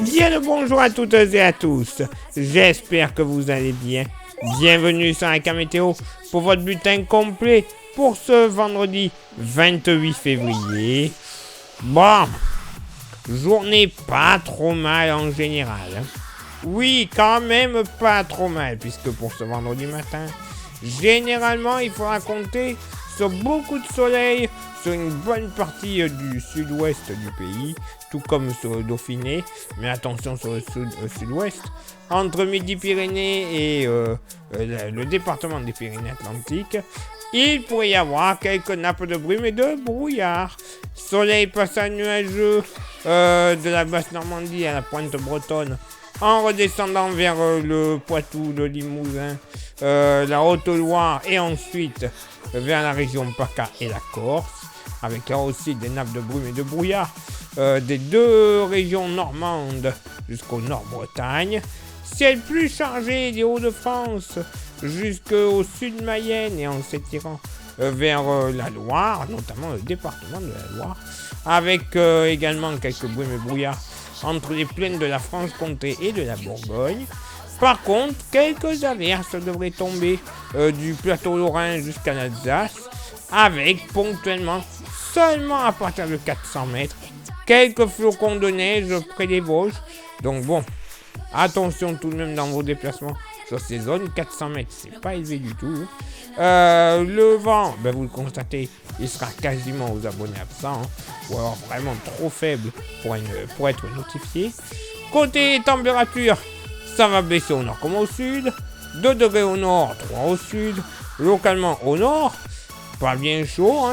Bien le bonjour à toutes et à tous, j'espère que vous allez bien. Bienvenue sur Aka Météo pour votre bulletin complet pour ce vendredi 28 février. Bon, journée pas trop mal en général. Oui, quand même pas trop mal, puisque pour ce vendredi matin, généralement il faudra compter sur beaucoup de soleil sur une bonne partie du sud-ouest du pays, tout comme sur le Dauphiné, mais attention sur le sud-ouest, entre Midi-Pyrénées et le département des Pyrénées-Atlantiques, il pourrait y avoir quelques nappes de brume et de brouillard. Soleil passant nuageux de la basse Normandie à la pointe bretonne, en redescendant vers le Poitou, le Limousin, la Haute-Loire et ensuite vers la région PACA et la Corse, avec là aussi des nappes de brume et de brouillard des deux régions normandes jusqu'au Nord-Bretagne. Ciel plus chargé des Hauts-de-France jusqu'au sud de Mayenne et en s'étirant vers la Loire, notamment le département de la Loire, avec également quelques brumes et brouillards entre les plaines de la Franche-Comté et de la Bourgogne. Par contre, quelques averses devraient tomber du plateau lorrain jusqu'à l'Alsace, avec ponctuellement, seulement à partir de 400 mètres, quelques flocons de neige près des Vosges. Donc bon, attention tout de même dans vos déplacements sur ces zones. 400 mètres, c'est pas élevé du tout. Le vent, vous le constatez, il sera quasiment aux abonnés absents, ou alors vraiment trop faible pour être notifié. Côté température, ça va baisser au nord comme au sud. 2 degrés au nord, 3 au sud. Localement au nord, pas bien chaud,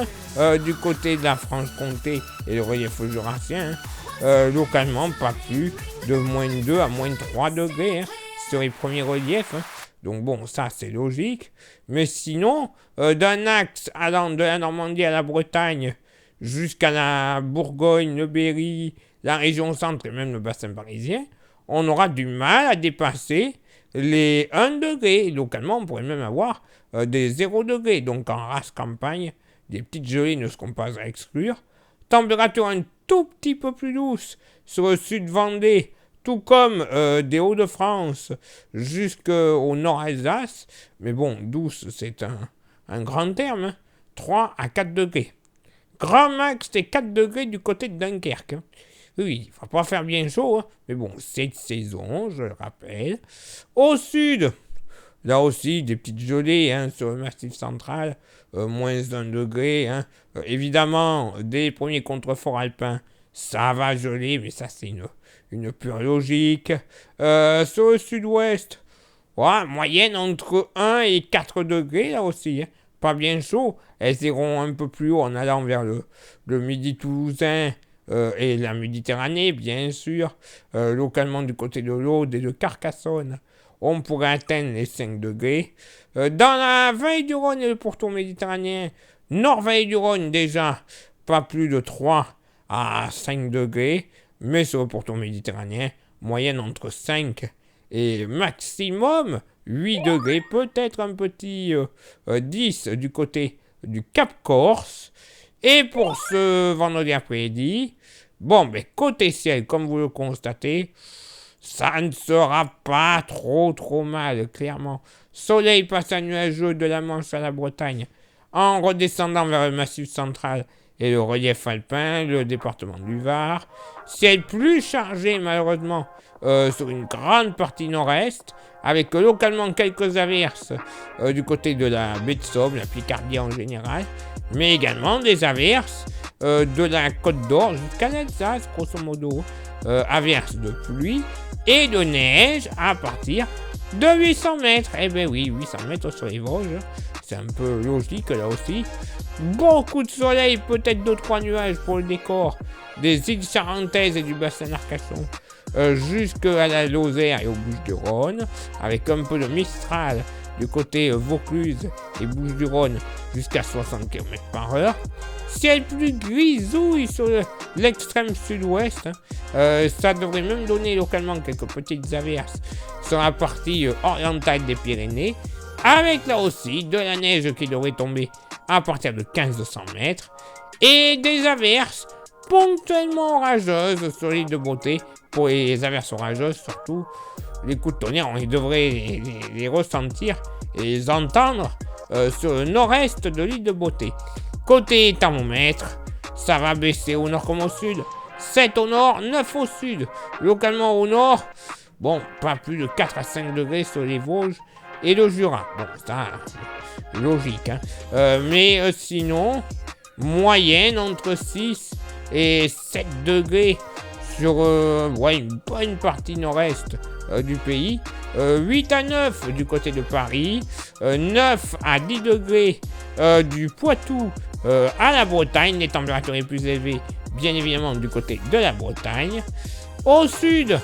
du côté de la Franche-Comté et le relief jurassien. Localement, pas plus de moins 2 à moins 3 degrés sur les premiers reliefs. Donc bon, ça c'est logique. Mais sinon, d'un axe allant de la Normandie à la Bretagne jusqu'à la Bourgogne, le Berry, la région centre et même le bassin parisien, on aura du mal à dépasser les 1 degré. Localement, on pourrait même avoir des 0 degrés. Donc en race campagne, des petites gelées ne seront pas à exclure. Température un tout petit peu plus douce sur le sud Vendée, tout comme des Hauts-de-France jusqu'au nord-Alsace. Mais bon, douce, c'est un grand terme. 3 à 4 degrés. Grand max, c'est 4 degrés du côté de Dunkerque. Oui, il ne va pas faire bien chaud, mais bon, cette saison, je le rappelle. Au sud, là aussi, des petites gelées sur le massif central, moins 1 degré. Évidemment, dès les premiers contreforts alpins, ça va geler, mais ça, c'est une pure logique. Sur le sud-ouest, moyenne entre 1 et 4 degrés, là aussi. Pas bien chaud. Elles iront un peu plus haut en allant vers le midi toulousain et la Méditerranée, bien sûr. Localement du côté de l'Aude et de Carcassonne, on pourrait atteindre les 5 degrés. Dans la vallée du Rhône et le pourtour méditerranéen, Nord-Vallée du Rhône déjà, pas plus de 3 à 5 degrés. Mais sur le pourtour méditerranéen, moyenne entre 5 et maximum 8 degrés. Peut-être un petit 10 du côté du Cap Corse. Et pour ce vendredi après-midi, côté ciel, comme vous le constatez, ça ne sera pas trop mal, clairement. Soleil passant nuageux de la Manche à la Bretagne, en redescendant vers le massif central et le relief alpin, le département du Var. Ciel plus chargé, malheureusement, sur une grande partie nord-est, avec localement quelques averses du côté de la baie de Somme, la Picardie en général, mais également des averses de la Côte d'Or jusqu'à l'Alsace, grosso modo. Averses de pluie et de neige à partir de 800 mètres. Oui, 800 mètres sur les Vosges, c'est un peu logique là aussi. Beaucoup de soleil, peut-être 2-3 nuages pour le décor des îles Charentaises et du bassin d'Arcachon jusqu'à la Lozère et aux Bouches-du-Rhône, avec un peu de Mistral du côté Vaucluse et Bouches-du-Rhône jusqu'à 60 km/h. Ciel plus grisouille sur l'extrême sud-ouest. Ça devrait même donner localement quelques petites averses sur la partie orientale des Pyrénées, avec là aussi de la neige qui devrait tomber à partir de 1500 mètres. Et des averses ponctuellement orageuses sur l'île de Beauté. Pour les averses orageuses, surtout, les coups de tonnerre, on devrait les ressentir et les entendre sur le nord-est de l'île de Beauté. Côté thermomètre, ça va baisser au nord comme au sud. 7 au nord, 9 au sud. Localement au nord, bon, pas plus de 4 à 5 degrés sur les Vosges et le Jura. Bon, ça, logique, hein. Mais sinon, moyenne entre 6 et 7 degrés sur une bonne partie nord-est du pays. 8 à 9 du côté de Paris. 9 à 10 degrés du Poitou à la Bretagne. Les températures les plus élevées, bien évidemment, du côté de la Bretagne. Au sud,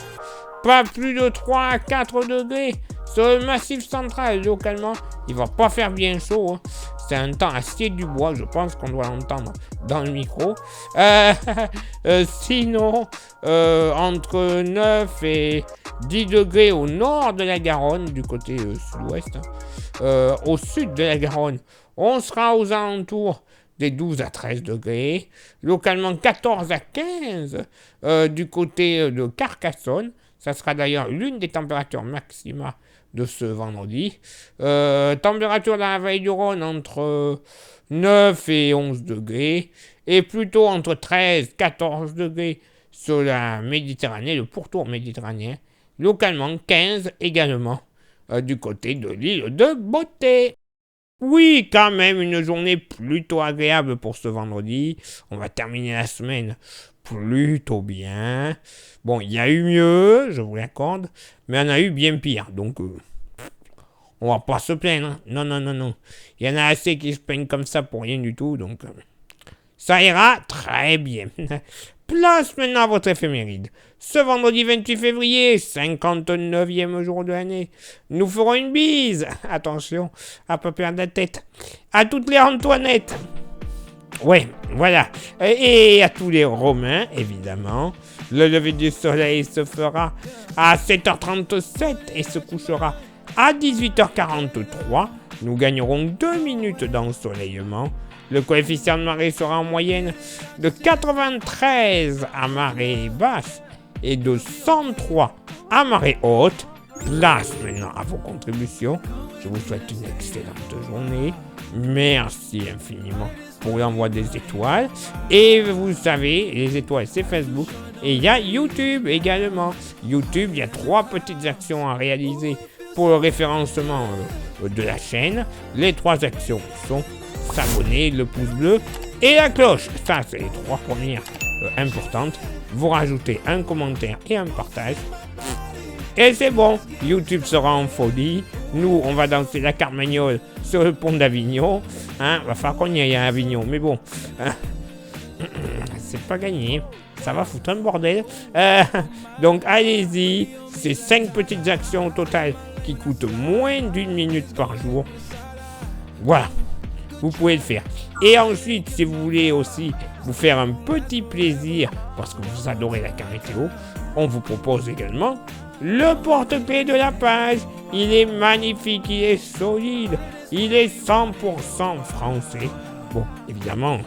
pas plus de 3 à 4 degrés. Sur le massif central, localement, il va pas faire bien chaud, hein. C'est un temps à scier du bois, je pense qu'on doit l'entendre dans le micro. Sinon, entre 9 et 10 degrés au nord de la Garonne, du côté sud-ouest, hein. Au sud de la Garonne, on sera aux alentours des 12 à 13 degrés. Localement, 14 à 15 du côté de Carcassonne. Ça sera d'ailleurs l'une des températures maximales de ce vendredi. Température dans la vallée du Rhône entre 9 et 11 degrés. Et plutôt entre 13 et 14 degrés sur la Méditerranée, le pourtour méditerranéen. Localement, 15 également du côté de l'île de Beauté. Oui, quand même, une journée plutôt agréable pour ce vendredi. On va terminer la semaine plutôt bien. Bon, il y a eu mieux, je vous l'accorde, mais on a eu bien pire. Donc, on va pas se plaindre, hein. Non, non, non, non. Il y en a assez qui se plaignent comme ça pour rien du tout, donc ça ira très bien. Place maintenant à votre éphéméride. Ce vendredi 28 février, 59e jour de l'année, nous ferons une bise. Attention, à pas perdre la tête. À toutes les Antoinettes. Ouais, voilà. Et à tous les Romains, évidemment. Le lever du soleil se fera à 7h37 et se couchera à 18h43. Nous gagnerons 2 minutes d'ensoleillement. Le coefficient de marée sera en moyenne de 93 à marée basse et de 103 à marée haute. Place maintenant à vos contributions. Je vous souhaite une excellente journée. Merci infiniment pour l'envoi des étoiles. Et vous savez, les étoiles, c'est Facebook. Et il y a YouTube également. YouTube, il y a 3 petites actions à réaliser pour le référencement de la chaîne. Les 3 actions sont s'abonner, le pouce bleu et la cloche. Ça, c'est les 3 premières importantes. Vous rajoutez un commentaire et un partage. Et c'est bon, YouTube sera en folie. Nous, on va danser la Carmagnole sur le pont d'Avignon. Hein, va falloir qu'on y aille à Avignon, mais bon. C'est pas gagné. Ça va foutre un bordel. Donc, allez-y. C'est 5 petites actions au total qui coûtent moins d'1 minute par jour. Voilà. Vous pouvez le faire. Et ensuite, si vous voulez aussi vous faire un petit plaisir, parce que vous adorez la carte météo, on vous propose également le porte-clés de la page. Il est magnifique, il est solide, il est 100% français. Bon, évidemment,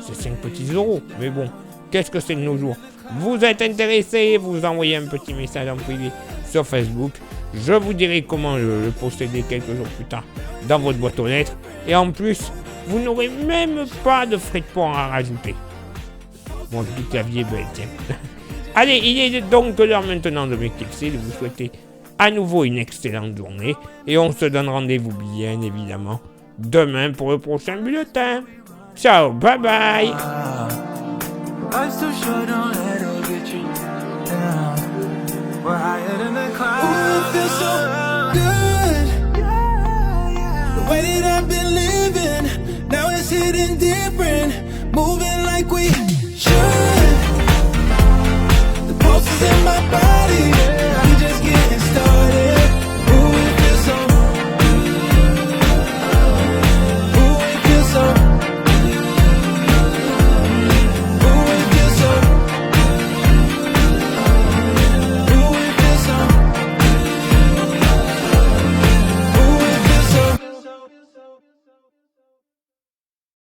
c'est 5 petits euros, mais bon, qu'est-ce que c'est de nos jours? Vous êtes intéressé, vous envoyez un petit message en privé sur Facebook. Je vous dirai comment le posséder quelques jours plus tard dans votre boîte aux lettres. Et en plus, vous n'aurez même pas de frais de port à rajouter. Bon, je dis que la vie est belle, tiens. Allez, il est donc l'heure maintenant de m'éclipser, de vous souhaiter à nouveau une excellente journée. Et on se donne rendez-vous bien évidemment demain pour le prochain bulletin. Ciao, bye bye. We're higher than the clouds. Ooh, it feels so good. The way that I've been living, now it's hitting different. Moving like we should. The pulse is in my body.